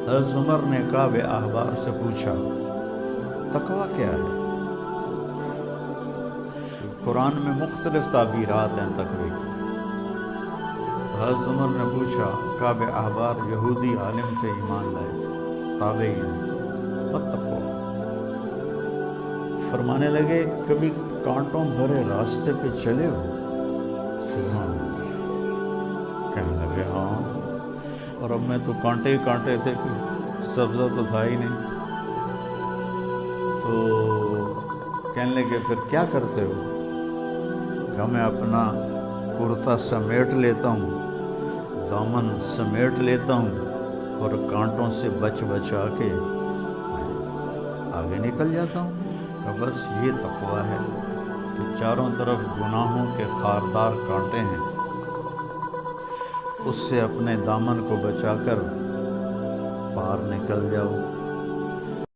حضرت عمر نے کعب احبار سے پوچھا تقویٰ کیا ہے؟ قرآن میں مختلف تعبیرات ہیں تقوی کی۔ حضرت عمر نے پوچھا، کعب احبار یہودی عالم تھے، ایمان لائے تھے، تابعین، واتقوا، فرمانے لگے کبھی کانٹوں بھرے راستے پہ چلے ہو؟ سبحان اللہ، کہنے لگے ہاں، اور اب میں تو کانٹے ہی کانٹے تھے، کوئی سبزہ تو تھا ہی نہیں۔ تو کہنے لگے پھر کیا کرتے ہو؟ کہ میں اپنا کرتا سمیٹ لیتا ہوں، دامن سمیٹ لیتا ہوں، اور کانٹوں سے بچ بچا کے آگے نکل جاتا ہوں۔ کہ بس یہ تقویٰ ہے کہ چاروں طرف گناہوں کے خاردار کانٹے ہیں، اس سے اپنے دامن کو بچا کر پار نکل جاؤ۔